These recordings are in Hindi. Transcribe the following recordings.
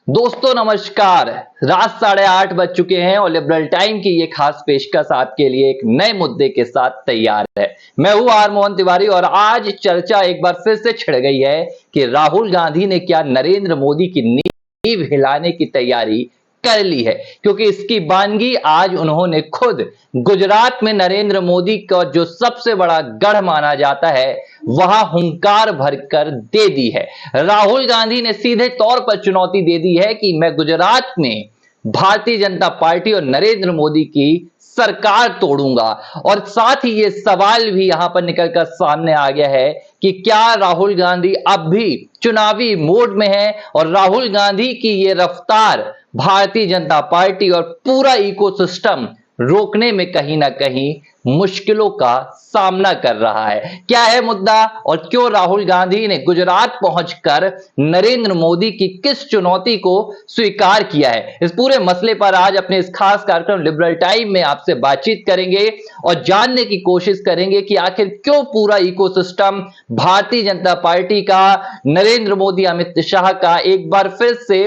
दोस्तों नमस्कार। रात 8:30 बज चुके हैं और लिबरल टाइम की ये खास पेशकश आपके लिए एक नए मुद्दे के साथ तैयार है। मैं हूं आर मोहन तिवारी और आज चर्चा एक बार फिर से छिड़ गई है कि राहुल गांधी ने क्या नरेंद्र मोदी की नींव हिलाने की तैयारी कर ली है, क्योंकि इसकी बानगी आज उन्होंने खुद गुजरात में नरेंद्र मोदी का जो सबसे बड़ा गढ़ माना जाता है वहां हुंकार भरकर दे दी है। राहुल गांधी ने सीधे तौर पर चुनौती दे दी है कि मैं गुजरात में भारतीय जनता पार्टी और नरेंद्र मोदी की सरकार तोड़ूंगा। और साथ ही ये सवाल भी यहां पर निकलकर सामने आ गया है कि क्या राहुल गांधी अब भी चुनावी मोड में है और राहुल गांधी की ये रफ्तार भारतीय जनता पार्टी और पूरा इकोसिस्टम रोकने में कहीं ना कहीं मुश्किलों का सामना कर रहा है। क्या है मुद्दा और क्यों राहुल गांधी ने गुजरात पहुंचकर नरेंद्र मोदी की किस चुनौती को स्वीकार किया है, इस पूरे मसले पर आज अपने इस खास कार्यक्रम लिबरल टाइम में आपसे बातचीत करेंगे और जानने की कोशिश करेंगे कि आखिर क्यों पूरा इकोसिस्टम भारतीय जनता पार्टी का, नरेंद्र मोदी अमित शाह का एक बार फिर से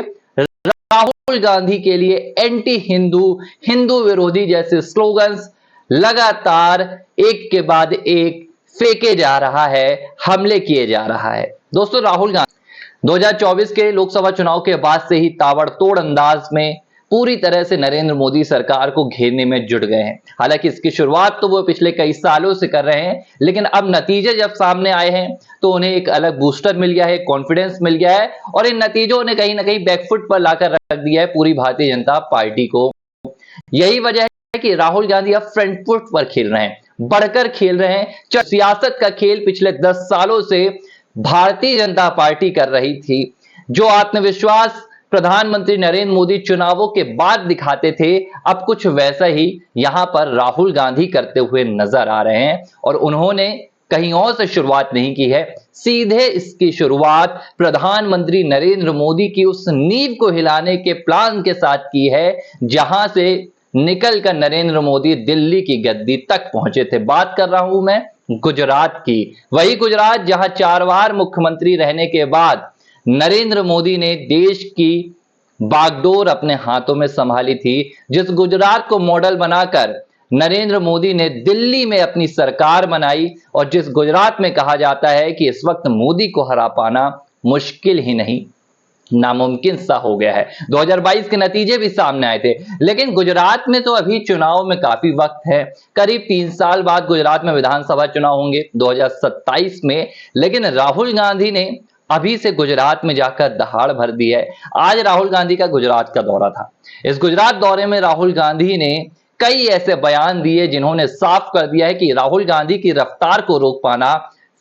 राहुल गांधी के लिए एंटी हिंदू, हिंदू विरोधी जैसे स्लोगन्स लगातार एक के बाद एक फेंके जा रहा है, हमले किए जा रहा है। दोस्तों राहुल गांधी 2024 के लोकसभा चुनाव के बाद से ही ताबड़तोड़ अंदाज में पूरी तरह से नरेंद्र मोदी सरकार को घेरने में जुट गए हैं। हालांकि इसकी शुरुआत तो वो पिछले कई सालों से कर रहे हैं, लेकिन अब नतीजे जब सामने आए हैं तो उन्हें एक अलग बूस्टर मिल गया है, कॉन्फिडेंस मिल गया है और इन नतीजों ने कहीं ना कहीं बैकफुट पर लाकर रख दिया है पूरी भारतीय जनता पार्टी को। यही वजह है कि राहुल गांधी अब फ्रंट फुट पर खेल रहे हैं, बढ़कर खेल रहे हैं। सियासत का खेल पिछले 10 सालों से भारतीय जनता पार्टी कर रही थी। जो आत्मविश्वास प्रधानमंत्री नरेंद्र मोदी चुनावों के बाद दिखाते थे, अब कुछ वैसा ही यहां पर राहुल गांधी करते हुए नजर आ रहे हैं। और उन्होंने कहीं और से शुरुआत नहीं की है, सीधे इसकी शुरुआत प्रधानमंत्री नरेंद्र मोदी की उस नींव को हिलाने के प्लान के साथ की है जहां से निकलकर नरेंद्र मोदी दिल्ली की गद्दी तक पहुंचे थे। बात कर रहा हूं मैं गुजरात की, वही गुजरात जहां 4 बार मुख्यमंत्री रहने के बाद नरेंद्र मोदी ने देश की बागडोर अपने हाथों में संभाली थी। जिस गुजरात को मॉडल बनाकर नरेंद्र मोदी ने दिल्ली में अपनी सरकार बनाई और जिस गुजरात में कहा जाता है कि इस वक्त मोदी को हरा पाना मुश्किल ही नहीं नामुमकिन सा हो गया है। 2022 के नतीजे भी सामने आए थे, लेकिन गुजरात में तो अभी चुनाव में काफी वक्त है। करीब 3 साल बाद गुजरात में विधानसभा चुनाव होंगे 2027 में, लेकिन राहुल गांधी ने अभी से गुजरात में जाकर दहाड़ भर दी है। आज राहुल गांधी का गुजरात का दौरा था। इस गुजरात दौरे में राहुल गांधी ने कई ऐसे बयान दिए जिन्होंने साफ कर दिया है कि राहुल गांधी की रफ्तार को रोक पाना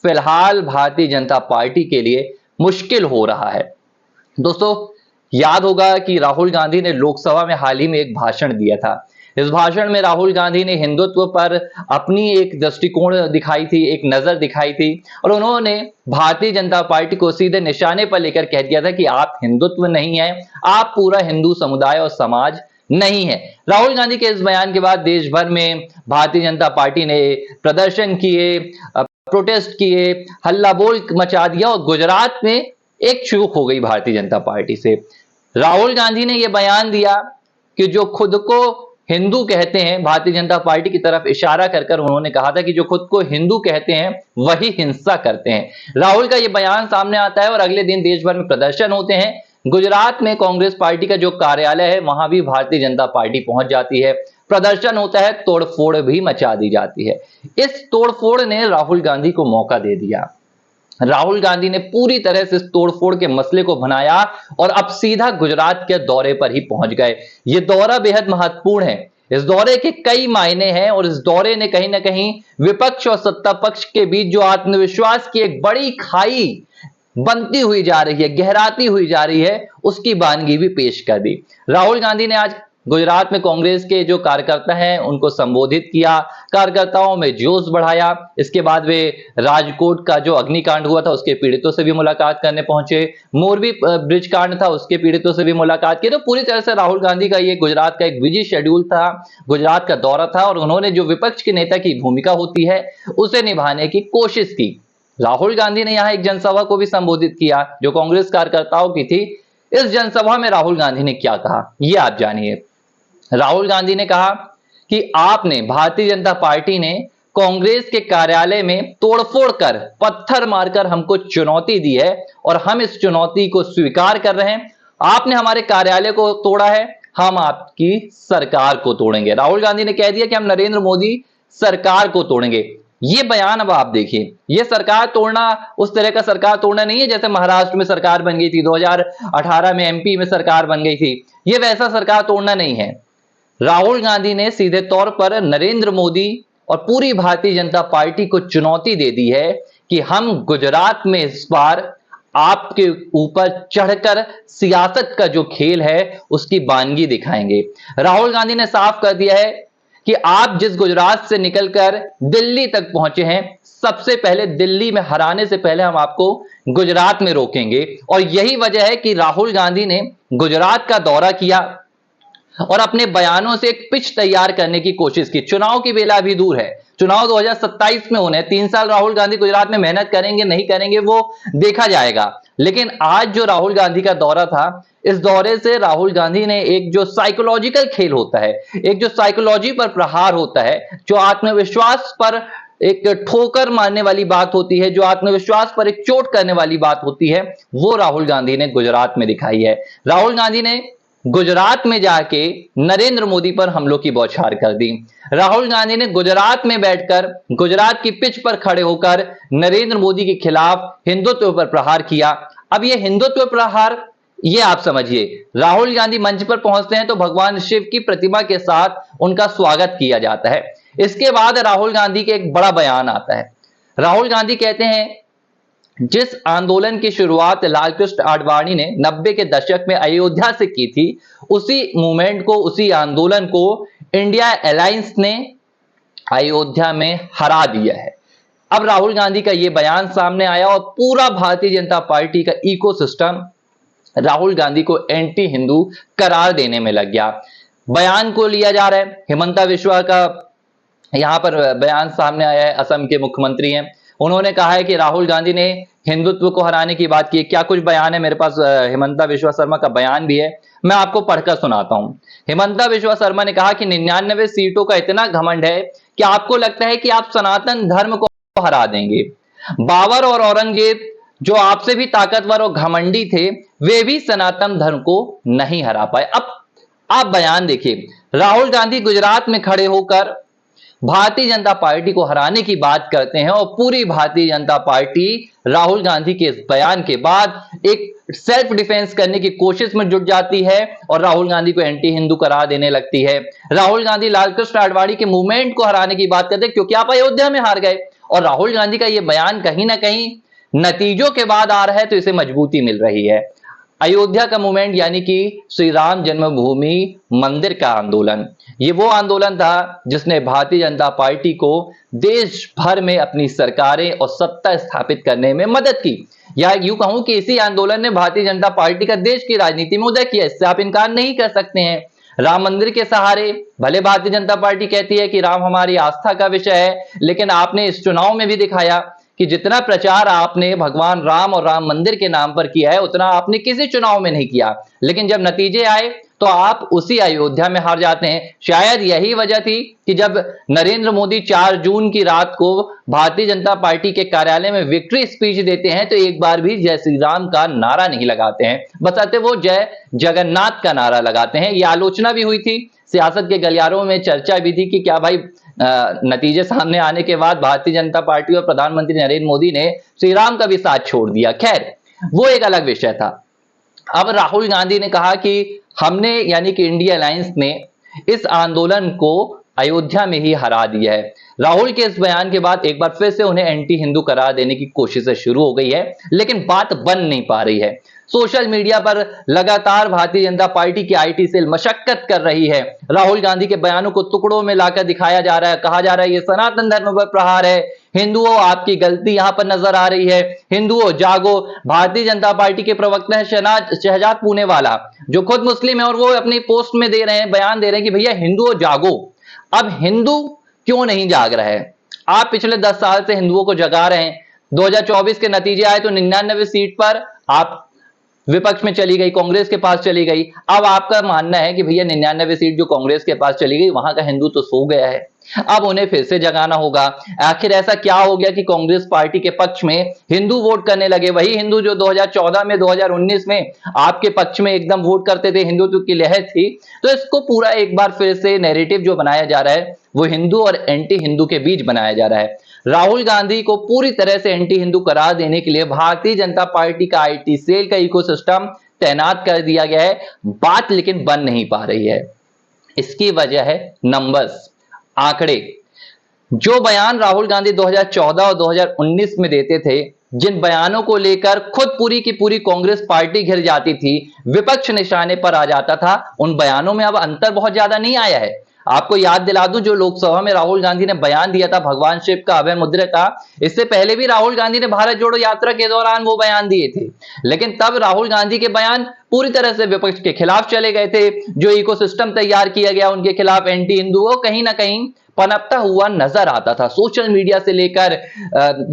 फिलहाल भारतीय जनता पार्टी के लिए मुश्किल हो रहा है। दोस्तों याद होगा कि राहुल गांधी ने लोकसभा में हाल ही में एक भाषण दिया था। इस भाषण में राहुल गांधी ने हिंदुत्व पर अपनी एक दृष्टिकोण दिखाई थी, एक नजर दिखाई थी और उन्होंने भारतीय जनता पार्टी को सीधे निशाने पर लेकर कह दिया था कि आप हिंदुत्व नहीं है, आप पूरा हिंदू समुदाय और समाज नहीं है। राहुल गांधी के इस बयान के बाद देश भर में भारतीय जनता पार्टी ने प्रदर्शन किए, प्रोटेस्ट किए, हल्ला बोल मचा दिया और गुजरात में एक चूक हो गई भारतीय जनता पार्टी से। राहुल गांधी ने यह बयान दिया कि जो खुद को हिंदू कहते हैं, भारतीय जनता पार्टी की तरफ इशारा कर कर उन्होंने कहा था कि जो खुद को हिंदू कहते हैं वही हिंसा करते हैं। राहुल का यह बयान सामने आता है और अगले दिन देश भर में प्रदर्शन होते हैं। गुजरात में कांग्रेस पार्टी का जो कार्यालय है वहां भी भारतीय जनता पार्टी पहुंच जाती है, प्रदर्शन होता है, तोड़फोड़ भी मचा दी जाती है। इस तोड़फोड़ ने राहुल गांधी को मौका दे दिया। राहुल गांधी ने पूरी तरह से इस तोड़फोड़ के मसले को बनाया और अब सीधा गुजरात के दौरे पर ही पहुंच गए। यह दौरा बेहद महत्वपूर्ण है, इस दौरे के कई मायने हैं और इस दौरे ने कहीं ना कहीं विपक्ष और सत्ता पक्ष के बीच जो आत्मविश्वास की एक बड़ी खाई बनती हुई जा रही है, गहराती हुई जा रही है, उसकी बानगी भी पेश कर दी। राहुल गांधी ने आज गुजरात में कांग्रेस के जो कार्यकर्ता हैं उनको संबोधित किया, कार्यकर्ताओं में जोश बढ़ाया। इसके बाद वे राजकोट का जो अग्निकांड हुआ था उसके पीड़ितों से भी मुलाकात करने पहुंचे, मोरबी ब्रिज कांड था उसके पीड़ितों से भी मुलाकात की। तो पूरी तरह से राहुल गांधी का ये गुजरात का एक बिजी शेड्यूल था, गुजरात का दौरा था और उन्होंने जो विपक्ष के नेता की भूमिका होती है उसे निभाने की कोशिश की। राहुल गांधी ने यहां एक जनसभा को भी संबोधित किया जो कांग्रेस कार्यकर्ताओं की थी। इस जनसभा में राहुल गांधी ने क्या कहा, ये आप जानिए। राहुल गांधी ने कहा कि आपने, भारतीय जनता पार्टी ने कांग्रेस के कार्यालय में तोड़फोड़ कर, पत्थर मारकर हमको चुनौती दी है और हम इस चुनौती को स्वीकार कर रहे हैं। आपने हमारे कार्यालय को तोड़ा है, हम आपकी सरकार को तोड़ेंगे। राहुल गांधी ने कह दिया कि हम नरेंद्र मोदी सरकार को तोड़ेंगे। ये बयान अब आप देखिए, ये सरकार तोड़ना उस तरह का सरकार तोड़ना नहीं है जैसे महाराष्ट्र में सरकार बन गई थी, 2018 में एमपी में सरकार बन गई थी। ये वैसा सरकार तोड़ना नहीं है। राहुल गांधी ने सीधे तौर पर नरेंद्र मोदी और पूरी भारतीय जनता पार्टी को चुनौती दे दी है कि हम गुजरात में इस बार आपके ऊपर चढ़कर सियासत का जो खेल है उसकी बानगी दिखाएंगे। राहुल गांधी ने साफ कर दिया है कि आप जिस गुजरात से निकलकर दिल्ली तक पहुंचे हैं, सबसे पहले दिल्ली में हराने से पहले हम आपको गुजरात में रोकेंगे। और यही वजह है कि राहुल गांधी ने गुजरात का दौरा किया और अपने बयानों से एक पिच तैयार करने की कोशिश की। चुनाव की बेला अभी दूर है, चुनाव 2027 में होने, 3 साल राहुल गांधी गुजरात में मेहनत करेंगे नहीं करेंगे वो देखा जाएगा। लेकिन आज जो राहुल गांधी का दौरा था, इस दौरे से राहुल गांधी ने एक जो साइकोलॉजिकल खेल होता है, एक जो साइकोलॉजी पर प्रहार होता है, जो आत्मविश्वास पर एक ठोकर मारने वाली बात होती है, जो आत्मविश्वास पर एक चोट करने वाली बात होती है, वो राहुल गांधी ने गुजरात में दिखाई है। राहुल गांधी ने गुजरात में जाके नरेंद्र मोदी पर हमलों की बौछार कर दी। राहुल गांधी ने गुजरात में बैठकर, गुजरात की पिच पर खड़े होकर नरेंद्र मोदी के खिलाफ हिंदुत्व पर प्रहार किया। अब ये हिंदुत्व प्रहार, ये आप समझिए, राहुल गांधी मंच पर पहुंचते हैं तो भगवान शिव की प्रतिमा के साथ उनका स्वागत किया जाता है। इसके बाद राहुल गांधी के एक बड़ा बयान आता है। राहुल गांधी कहते हैं, जिस आंदोलन की शुरुआत लालकृष्ण आडवाणी ने 90 के दशक में अयोध्या से की थी, उसी मूवमेंट को, उसी आंदोलन को इंडिया अलायंस ने अयोध्या में हरा दिया है। अब राहुल गांधी का यह बयान सामने आया और पूरा भारतीय जनता पार्टी का इकोसिस्टम राहुल गांधी को एंटी हिंदू करार देने में लग गया। बयान को लिया जा रहा है, हिमंता बिश्वा का यहां पर बयान सामने आया है, असम के मुख्यमंत्री हैं। उन्होंने कहा है कि राहुल गांधी ने हिंदुत्व को हराने की बात की। क्या कुछ बयान है, मेरे पास हिमंता बिश्वा शर्मा का बयान भी है, मैं आपको पढ़कर सुनाता हूं। हिमंता बिश्वा शर्मा ने कहा कि 99 सीटों का इतना घमंड है कि आपको लगता है कि आप सनातन धर्म को हरा देंगे। बाबर और औरंगजेब जो आपसे भी ताकतवर और घमंडी थे, वे भी सनातन धर्म को नहीं हरा पाए। अब आप बयान देखिए, राहुल गांधी गुजरात में खड़े होकर भारतीय जनता पार्टी को हराने की बात करते हैं और पूरी भारतीय जनता पार्टी राहुल गांधी के इस बयान के बाद एक सेल्फ डिफेंस करने की कोशिश में जुट जाती है और राहुल गांधी को एंटी हिंदू करार देने लगती है। राहुल गांधी लालकृष्ण आडवाणी के मूवमेंट को हराने की बात करते हैं क्योंकि आप अयोध्या में हार गए। और राहुल गांधी का यह बयान कहीं ना कहीं नतीजों के बाद आ रहा है तो इसे मजबूती मिल रही है। अयोध्या का मूवमेंट यानी कि श्री राम जन्मभूमि मंदिर का आंदोलन, ये वो आंदोलन था जिसने भारतीय जनता पार्टी को देश भर में अपनी सरकारें और सत्ता स्थापित करने में मदद की। या यूं कहूं कि इसी आंदोलन ने भारतीय जनता पार्टी का देश की राजनीति में उदय किया, इससे आप इनकार नहीं कर सकते हैं। राम मंदिर के सहारे भले भारतीय जनता पार्टी कहती है कि राम हमारी आस्था का विषय है, लेकिन आपने इस चुनाव में भी दिखाया कि जितना प्रचार आपने भगवान राम और राम मंदिर के नाम पर किया है, उतना आपने किसी चुनाव में नहीं किया। लेकिन जब नतीजे आए तो आप उसी अयोध्या में हार जाते हैं। शायद यही वजह थी कि जब नरेंद्र मोदी 4 जून की रात को भारतीय जनता पार्टी के कार्यालय में विक्ट्री स्पीच देते हैं तो एक बार भी जय श्री राम का नारा नहीं लगाते हैं, बशर्ते वो जय जगन्नाथ का नारा लगाते हैं। ये आलोचना भी हुई थी, सियासत के गलियारों में चर्चा भी थी कि क्या भाई नतीजे सामने आने के बाद भारतीय जनता पार्टी और प्रधानमंत्री नरेंद्र मोदी ने श्री राम का भी साथ छोड़ दिया। खैर, वो एक अलग विषय था। अब राहुल गांधी ने कहा कि हमने, यानी कि इंडिया अलायंस ने इस आंदोलन को अयोध्या में ही हरा दिया है। राहुल के इस बयान के बाद एक बार फिर से उन्हें एंटी हिंदू करार देने की कोशिशें शुरू हो गई है, लेकिन बात बन नहीं पा रही है। सोशल मीडिया पर लगातार भारतीय जनता पार्टी की आईटी सेल मशक्कत कर रही है। राहुल गांधी के बयानों को टुकड़ों में लाकर दिखाया जा रहा है, कहा जा रहा है ये सनातन धर्म पर प्रहार है, हिंदुओं आपकी गलती यहां पर नजर आ रही है, हिंदुओं जागो। भारतीय जनता पार्टी के प्रवक्ता है शहजाद पूनेवाला, जो खुद मुस्लिम है, और वो अपनी पोस्ट में दे रहे हैं, बयान दे रहे हैं कि भैया हिंदुओं जागो। अब हिंदू क्यों नहीं जाग रहा है? आप पिछले 10 साल से हिंदुओं को जगा रहे हैं। 2024 के नतीजे आए तो 99 सीट पर आप विपक्ष में चली गई, कांग्रेस के पास चली गई। अब आपका मानना है कि भैया 99 सीट जो कांग्रेस के पास चली गई, वहां का हिंदू तो सो गया है, अब उन्हें फिर से जगाना होगा। आखिर ऐसा क्या हो गया कि कांग्रेस पार्टी के पक्ष में हिंदू वोट करने लगे? वही हिंदू जो 2014 में, 2019 में आपके पक्ष में एकदम वोट करते थे, हिंदुत्व की लहर थी। तो इसको पूरा एक बार फिर से नैरेटिव जो बनाया जा रहा है वो हिंदू और एंटी हिंदू के बीच बनाया जा रहा है। राहुल गांधी को पूरी तरह से एंटी हिंदू करार देने के लिए भारतीय जनता पार्टी का आईटी सेल का इकोसिस्टम तैनात कर दिया गया है। बात लेकिन बन नहीं पा रही है। इसकी वजह है नंबर्स, आंकड़े। जो बयान राहुल गांधी 2014 और 2019 में देते थे, जिन बयानों को लेकर खुद पूरी की पूरी कांग्रेस पार्टी घिर जाती थी, विपक्ष निशाने पर आ जाता था, उन बयानों में अब अंतर बहुत ज्यादा नहीं आया है। आपको याद दिला दूं, जो लोकसभा में राहुल गांधी ने बयान दिया था भगवान शिव का अभय मुद्रा का, इससे पहले भी राहुल गांधी ने भारत जोड़ो यात्रा के दौरान वो बयान दिए थे, लेकिन तब राहुल गांधी के बयान पूरी तरह से विपक्ष के खिलाफ चले गए थे। जो इकोसिस्टम तैयार किया गया उनके खिलाफ एंटी हिंदू, वो कहीं ना कहीं पनपता हुआ नजर आता था। सोशल मीडिया से लेकर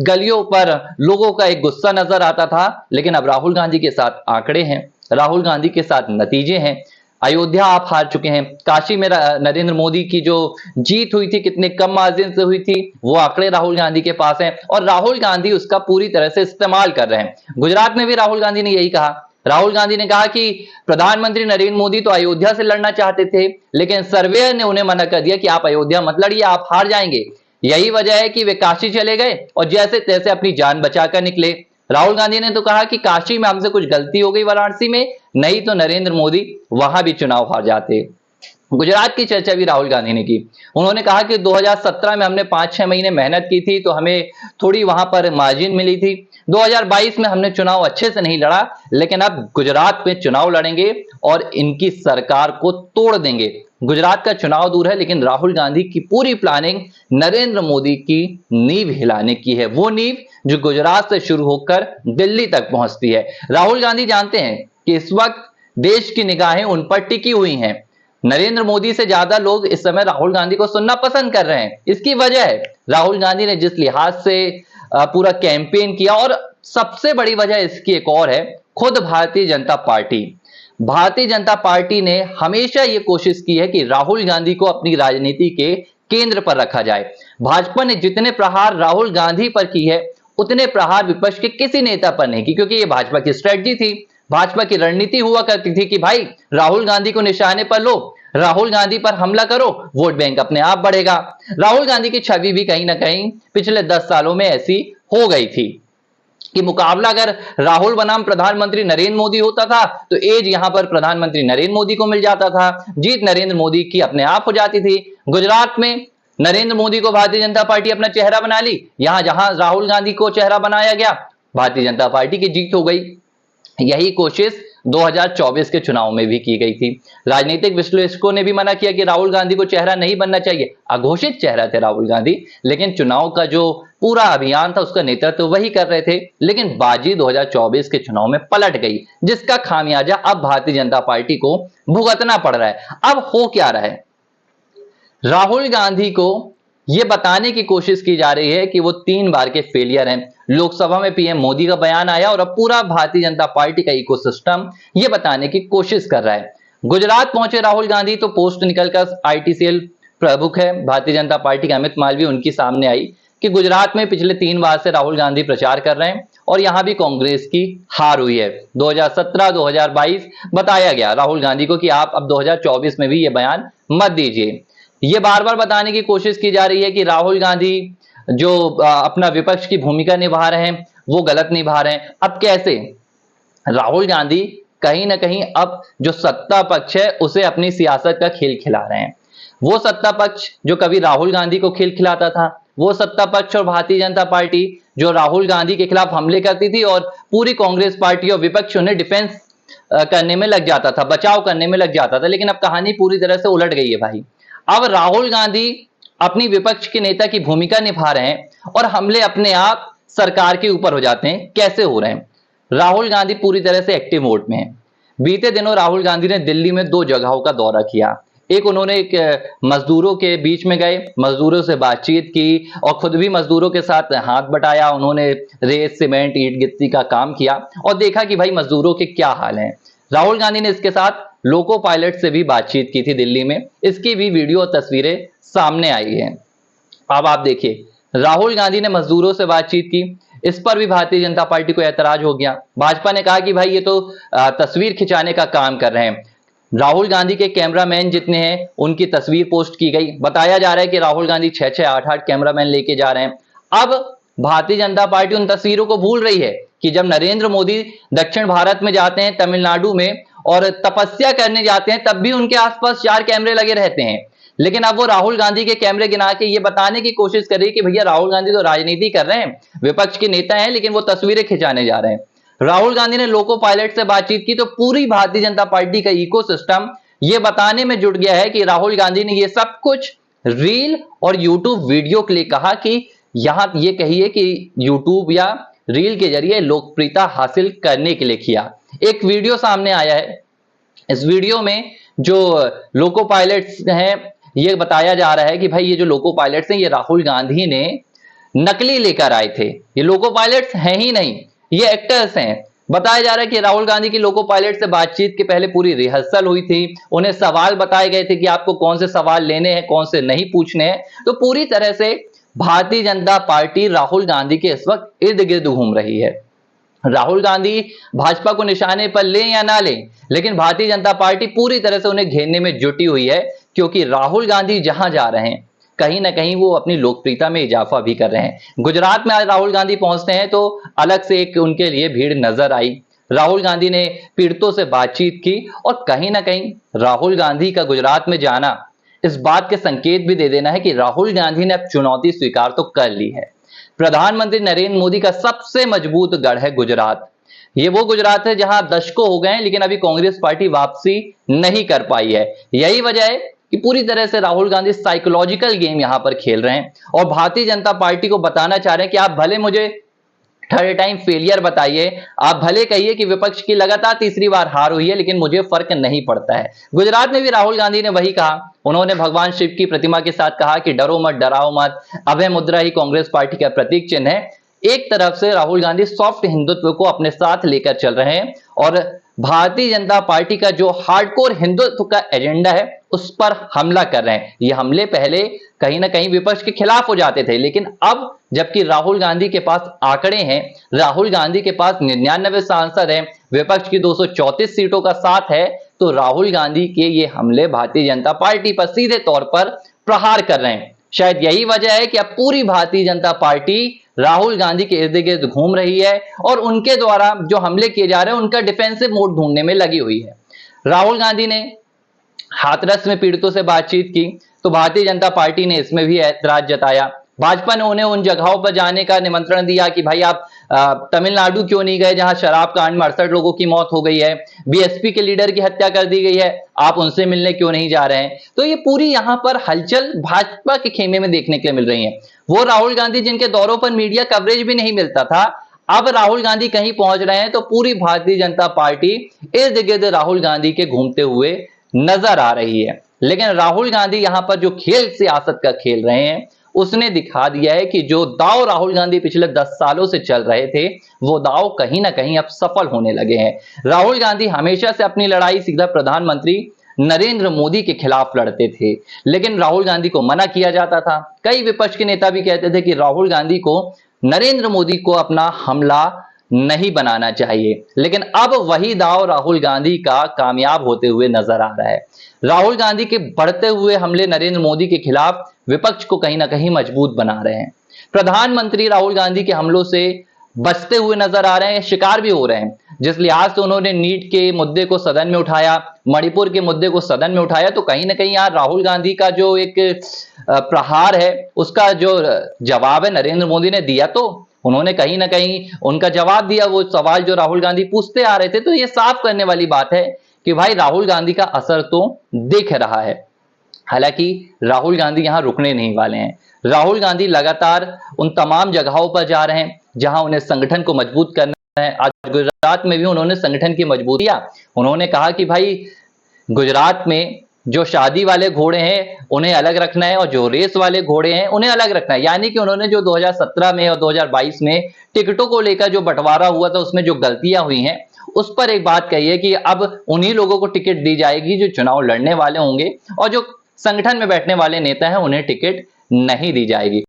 गलियों पर लोगों का एक गुस्सा नजर आता था। लेकिन अब राहुल गांधी के साथ आंकड़े हैं, राहुल गांधी के साथ नतीजे हैं। अयोध्या आप हार चुके हैं, काशी में नरेंद्र मोदी की जो जीत हुई थी, कितने कम मार्जिन से हुई थी, वो आंकड़े राहुल गांधी के पास हैं और राहुल गांधी उसका पूरी तरह से इस्तेमाल कर रहे हैं। गुजरात में भी राहुल गांधी ने यही कहा। राहुल गांधी ने कहा कि प्रधानमंत्री नरेंद्र मोदी तो अयोध्या से लड़ना चाहते थे, लेकिन सर्वेयर ने उन्हें मना कर दिया कि आप अयोध्या मत लड़िए, आप हार जाएंगे। यही वजह है कि वे काशी चले गए और जैसे तैसे अपनी जान बचाकर निकले। राहुल गांधी ने तो कहा कि काशी में हमसे कुछ गलती हो गई, वाराणसी में, नहीं तो नरेंद्र मोदी वहां भी चुनाव हार जाते। गुजरात की चर्चा भी राहुल गांधी ने की। उन्होंने कहा कि 2017 में हमने 5-6 महीने मेहनत की थी तो हमें थोड़ी वहां पर मार्जिन मिली थी। 2022 में हमने चुनाव अच्छे से नहीं लड़ा, लेकिन अब गुजरात में चुनाव लड़ेंगे और इनकी सरकार को तोड़ देंगे। गुजरात का चुनाव दूर है, लेकिन राहुल गांधी की पूरी प्लानिंग नरेंद्र मोदी की नींव हिलाने की है। वो नींव जो गुजरात से शुरू होकर दिल्ली तक पहुंचती है। राहुल गांधी जानते हैं कि इस वक्त देश की निगाहें उन पर टिकी हुई हैं। नरेंद्र मोदी से ज्यादा लोग इस समय राहुल गांधी को सुनना पसंद कर रहे हैं। इसकी वजह है राहुल गांधी ने जिस लिहाज से पूरा कैंपेन किया, और सबसे बड़ी वजह इसकी एक और है, खुद भारतीय जनता पार्टी। भारतीय जनता पार्टी ने हमेशा यह कोशिश की है कि राहुल गांधी को अपनी राजनीति के केंद्र पर रखा जाए। भाजपा ने जितने प्रहार राहुल गांधी पर की है, उतने प्रहार विपक्ष के किसी नेता पर नहीं की, क्योंकि ये भाजपा की स्ट्रेटजी थी, भाजपा की रणनीति हुआ करती थी कि भाई राहुल गांधी को निशाने पर लो, राहुल गांधी पर हमला करो, वोट बैंक अपने आप बढ़ेगा। राहुल गांधी की छवि भी कहीं ना कहीं पिछले 10 सालों में ऐसी हो गई थी कि मुकाबला अगर राहुल बनाम प्रधानमंत्री नरेंद्र मोदी होता था तो एज यहां पर प्रधानमंत्री नरेंद्र मोदी को मिल जाता था, जीत नरेंद्र मोदी की अपने आप हो जाती थी। गुजरात में नरेंद्र मोदी को भारतीय जनता पार्टी अपना चेहरा बना ली, यहां जहां राहुल गांधी को चेहरा बनाया गया, भारतीय जनता पार्टी की जीत हो गई। यही कोशिश 2024 के चुनाव में भी की गई थी। राजनीतिक विश्लेषकों ने भी मना किया कि राहुल गांधी को चेहरा नहीं बनना चाहिए, अघोषित चेहरा थे राहुल गांधी, लेकिन चुनाव का जो पूरा अभियान था उसका नेतृत्व तो वही कर रहे थे। लेकिन बाजी 2024 के चुनाव में पलट गई, जिसका खामियाजा अब भारतीय जनता पार्टी को भुगतना पड़ रहा है। अब हो क्या रहा है, राहुल गांधी को यह बताने की कोशिश की जा रही है कि वो 3 बार के फेलियर हैं। लोकसभा में पीएम मोदी का बयान आया और अब पूरा भारतीय जनता पार्टी का इकोसिस्टम यह बताने की कोशिश कर रहा है। गुजरात पहुंचे राहुल गांधी तो पोस्ट निकलकर आईटी सेल प्रमुख है भारतीय जनता पार्टी के अमित मालवीय, उनकी सामने आई कि गुजरात में पिछले 3 बार से राहुल गांधी प्रचार कर रहे हैं और यहां भी कांग्रेस की हार हुई है। 2017, 2022 बताया गया राहुल गांधी को कि आप अब 2024 में भी ये बयान मत दीजिए। ये बार बार बताने की कोशिश की जा रही है कि राहुल गांधी जो अपना विपक्ष की भूमिका निभा रहे हैं वो गलत निभा रहे हैं। अब कैसे? राहुल गांधी कहीं ना कहीं अब जो सत्ता पक्ष है उसे अपनी सियासत का खेल खिला रहे हैं। वो सत्ता पक्ष जो कभी राहुल गांधी को खेल खिलाता था, वो सत्ता पक्ष और भारतीय जनता पार्टी जो राहुल गांधी के खिलाफ हमले करती थी और पूरी कांग्रेस पार्टी और विपक्ष उन्हें डिफेंस करने में लग जाता था, बचाव करने में लग जाता था। लेकिन अब कहानी पूरी तरह से उलट गई है भाई। अब राहुल गांधी अपनी विपक्ष के नेता की भूमिका निभा रहे हैं और हमले अपने आप सरकार के ऊपर हो जाते हैं। कैसे हो रहे हैं? राहुल गांधी पूरी तरह से एक्टिव मोड में है। बीते दिनों राहुल गांधी ने दिल्ली में 2 जगहों का दौरा किया। एक उन्होंने एक मजदूरों के बीच में गए, मजदूरों से बातचीत की और खुद भी मजदूरों के साथ हाथ बटाया। उन्होंने रेत, सीमेंट, ईंट गिट्टी का काम किया और देखा कि भाई मजदूरों के क्या हाल हैं। राहुल गांधी ने इसके साथ लोको पायलट से भी बातचीत की थी दिल्ली में। इसकी भी वीडियो और तस्वीरें सामने आई हैं। अब आप देखिए, राहुल गांधी ने मजदूरों से बातचीत की, इस पर भी भारतीय जनता पार्टी को ऐतराज हो गया। भाजपा ने कहा कि भाई ये तो तस्वीर खिंचाने का काम कर रहे हैं। राहुल गांधी के कैमरामैन जितने हैं उनकी तस्वीर पोस्ट की गई। बताया जा रहा है कि राहुल गांधी 6-6, 8-8 कैमरामैन लेके जा रहे हैं। अब भारतीय जनता पार्टी उन तस्वीरों को भूल रही है कि जब नरेंद्र मोदी दक्षिण भारत में जाते हैं, तमिलनाडु में, और तपस्या करने जाते हैं, तब भी उनके आसपास 4 कैमरे लगे रहते हैं। लेकिन अब वो राहुल गांधी के कैमरे गिना के ये बताने की कोशिश कर रही है कि भैया राहुल गांधी तो राजनीति कर रहे हैं, विपक्ष के नेता हैं, लेकिन वो तस्वीरें खिंचाने जा रहे हैं। राहुल गांधी ने लोको पायलट से बातचीत की तो पूरी भारतीय जनता पार्टी का इकोसिस्टम ये बताने में जुट गया है कि राहुल गांधी ने ये सब कुछ रील और यूट्यूब वीडियो के लिए कहा कि यहां ये कहिए कि यूट्यूब या रील के जरिए लोकप्रियता हासिल करने के लिए किया। एक वीडियो सामने आया है। इस वीडियो में जो लोको पायलट्स हैं, ये बताया जा रहा है कि भाई ये जो लोको पायलट्स हैं ये राहुल गांधी ने नकली लेकर आए थे। ये लोको पायलट्स हैं ही नहीं, ये एक्टर्स हैं। बताया जा रहा है कि राहुल गांधी की लोको पायलट से बातचीत के पहले पूरी रिहर्सल हुई थी। उन्हें सवाल बताए गए थे कि आपको कौन से सवाल लेने हैं, कौन से नहीं पूछने हैं। तो पूरी तरह से भारतीय जनता पार्टी राहुल गांधी के इस वक्त इर्द गिर्द घूम रही है। राहुल गांधी भाजपा को निशाने पर लें या ना लें, लेकिन भारतीय जनता पार्टी पूरी तरह से उन्हें घेरने में जुटी हुई है, क्योंकि राहुल गांधी जहां जा रहे हैं कहीं ना कहीं वो अपनी लोकप्रियता में इजाफा भी कर रहे हैं। गुजरात में आज राहुल गांधी पहुंचते हैं तो अलग से एक उनके लिए भीड़ नजर आई। राहुल गांधी ने पीड़ितों से बातचीत की और कहीं ना कहीं राहुल गांधी का गुजरात में जाना इस बात के संकेत भी दे देना है कि राहुल गांधी ने अब चुनौती स्वीकार तो कर ली है। प्रधानमंत्री नरेंद्र मोदी का सबसे मजबूत गढ़ है गुजरात। ये वो गुजरात है जहां दशकों हो गए हैं, लेकिन अभी कांग्रेस पार्टी वापसी नहीं कर पाई है। यही वजह है कि पूरी तरह से राहुल गांधी साइकोलॉजिकल गेम यहां पर खेल रहे हैं और भारतीय जनता पार्टी को बताना चाह रहे हैं कि आप भले मुझे थर्ड टाइम फेलियर बताइए, आप भले कहिए कि विपक्ष की लगातार तीसरी बार हार हुई है, लेकिन मुझे फर्क नहीं पड़ता है। गुजरात में भी राहुल गांधी ने वही कहा। उन्होंने भगवान शिव की प्रतिमा के साथ कहा कि डरो मत, डराओ मत, अभय मुद्रा ही कांग्रेस पार्टी का प्रतीक चिन्ह है। एक तरफ से राहुल गांधी सॉफ्ट हिंदुत्व को अपने साथ लेकर चल रहे हैं और भारतीय जनता पार्टी का जो हार्डकोर हिंदुत्व का एजेंडा है उस पर हमला कर रहे हैं। ये हमले पहले कहीं ना कहीं विपक्ष के खिलाफ हो जाते थे, लेकिन अब जबकि राहुल गांधी के पास आंकड़े हैं, राहुल गांधी के पास 99 सांसद हैं, विपक्ष की 234 सीटों का साथ है, तो राहुल गांधी के ये हमले भारतीय जनता पार्टी पर सीधे तौर पर प्रहार कर रहे हैं। शायद यही वजह है कि अब पूरी भारतीय जनता पार्टी राहुल गांधी के इर्द गिर्द घूम रही है और उनके द्वारा जो हमले किए जा रहे हैं उनका डिफेंसिव मोड ढूंढने में लगी हुई है। राहुल गांधी ने हाथरस में पीड़ितों से बातचीत की तो भारतीय जनता पार्टी ने इसमें भी ऐतराज जताया। भाजपा ने उन्हें उन जगहों पर जाने का निमंत्रण दिया कि भाई आप तमिलनाडु क्यों नहीं गए जहां शराब कांड में 68 लोगों की मौत हो गई है, बीएसपी के लीडर की हत्या कर दी गई है, आप उनसे मिलने क्यों नहीं जा रहे हैं। तो ये पूरी यहां पर हलचल भाजपा के खेमे में देखने के लिए मिल रही है। वो राहुल गांधी जिनके दौरों पर मीडिया कवरेज भी नहीं मिलता था, अब राहुल गांधी कहीं पहुंच रहे हैं तो पूरी भारतीय जनता पार्टी इर्द गिर्द राहुल गांधी के घूमते हुए नजर आ रही है। लेकिन राहुल गांधी यहां पर जो खेल सियासत का खेल रहे हैं उसने दिखा दिया है कि जो दांव राहुल गांधी पिछले 10 सालों से चल रहे थे वो दांव कहीं ना कहीं अब सफल होने लगे हैं। राहुल गांधी हमेशा से अपनी लड़ाई सीधा प्रधानमंत्री नरेंद्र मोदी के खिलाफ लड़ते थे, लेकिन राहुल गांधी को मना किया जाता था। कई विपक्ष के नेता भी कहते थे कि राहुल गांधी को नरेंद्र मोदी को अपना हमला नहीं बनाना चाहिए, लेकिन अब वही दांव राहुल गांधी का कामयाब होते हुए नजर आ रहा है। राहुल गांधी के बढ़ते हुए हमले नरेंद्र मोदी के खिलाफ विपक्ष को कहीं ना कहीं मजबूत बना रहे हैं। प्रधानमंत्री राहुल गांधी के हमलों से बचते हुए नजर आ रहे हैं, शिकार भी हो रहे हैं। जिस लिहाज से उन्होंने नीट के मुद्दे को सदन में उठाया, मणिपुर के मुद्दे को सदन में उठाया, तो कहीं ना कहीं यहाँ राहुल गांधी का जो एक प्रहार है उसका जो जवाब है नरेंद्र मोदी ने दिया। तो उन्होंने कहीं ना कहीं उनका जवाब दिया, वो सवाल जो राहुल गांधी पूछते आ रहे थे। तो ये साफ करने वाली बात है कि भाई राहुल गांधी का असर तो दिख रहा है। हालांकि राहुल गांधी यहां रुकने नहीं वाले हैं। राहुल गांधी लगातार उन तमाम जगहों पर जा रहे हैं जहां उन्हें संगठन को मजबूत करना है। आज गुजरात में भी उन्होंने संगठन की मजबूती किया। उन्होंने कहा कि भाई गुजरात में जो शादी वाले घोड़े हैं उन्हें अलग रखना है और जो रेस वाले घोड़े हैं उन्हें अलग रखना है। यानी कि उन्होंने जो 2017 में और 2022 में टिकटों को लेकर जो बंटवारा हुआ था उसमें जो गलतियां हुई हैं उस पर एक बात कही है कि अब उन्हीं लोगों को टिकट दी जाएगी जो चुनाव लड़ने वाले होंगे और जो संगठन में बैठने वाले नेता हैं उन्हें टिकट नहीं दी जाएगी।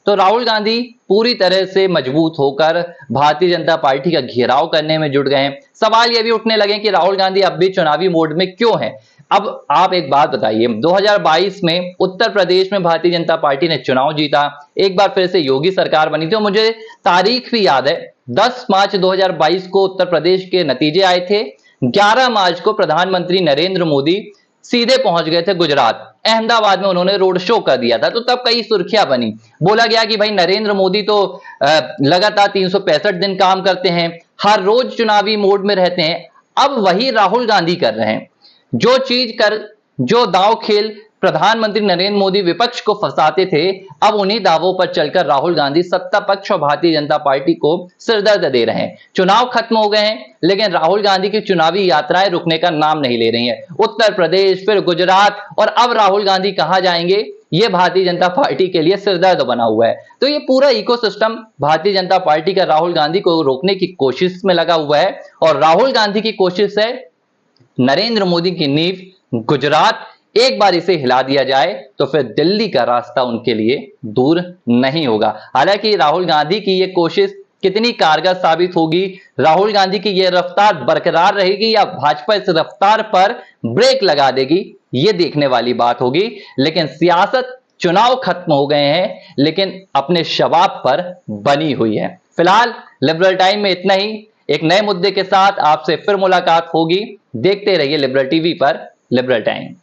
तो राहुल गांधी पूरी तरह से मजबूत होकर भारतीय जनता पार्टी का घेराव करने में जुट गए हैं। सवाल यह भी उठने लगे कि राहुल गांधी अब भी चुनावी मोड में क्यों हैं। अब आप एक बात बताइए, 2022 में उत्तर प्रदेश में भारतीय जनता पार्टी ने चुनाव जीता, एक बार फिर से योगी सरकार बनी थी। मुझे तारीख भी याद है, 10 मार्च 2022 को उत्तर प्रदेश के नतीजे आए थे। 11 मार्च को प्रधानमंत्री नरेंद्र मोदी सीधे पहुंच गए थे गुजरात, अहमदाबाद में उन्होंने रोड शो कर दिया था। तो तब कई सुर्खियां बनी, बोला गया कि भाई नरेंद्र मोदी तो लगातार 365 दिन काम करते हैं, हर रोज चुनावी मोड में रहते हैं। अब वही राहुल गांधी कर रहे हैं जो दांव खेल प्रधानमंत्री नरेंद्र मोदी विपक्ष को फंसाते थे, अब उन्हीं दावों पर चलकर राहुल गांधी सत्ता पक्ष और भारतीय जनता पार्टी को सिरदर्द दे रहे हैं। चुनाव खत्म हो गए हैं लेकिन राहुल गांधी की चुनावी यात्राएं रुकने का नाम नहीं ले रही हैं। उत्तर प्रदेश, फिर गुजरात और अब राहुल गांधी कहां जाएंगे, ये भारतीय जनता पार्टी के लिए सिरदर्द बना हुआ है। तो ये पूरा इकोसिस्टम भारतीय जनता पार्टी का राहुल गांधी को रोकने की कोशिश में लगा हुआ है और राहुल गांधी की कोशिश है नरेंद्र मोदी की नींव गुजरात एक बार इसे हिला दिया जाए तो फिर दिल्ली का रास्ता उनके लिए दूर नहीं होगा। हालांकि राहुल गांधी की यह कोशिश कितनी कारगर साबित होगी, राहुल गांधी की यह रफ्तार बरकरार रहेगी या भाजपा इस रफ्तार पर ब्रेक लगा देगी, यह देखने वाली बात होगी। लेकिन सियासत, चुनाव खत्म हो गए हैं लेकिन अपने शबाब पर बनी हुई है। फिलहाल लिबरल टाइम में इतना ही। एक नए मुद्दे के साथ आपसे फिर मुलाकात होगी। देखते रहिए लिबरल टीवी पर लिबरल टाइम।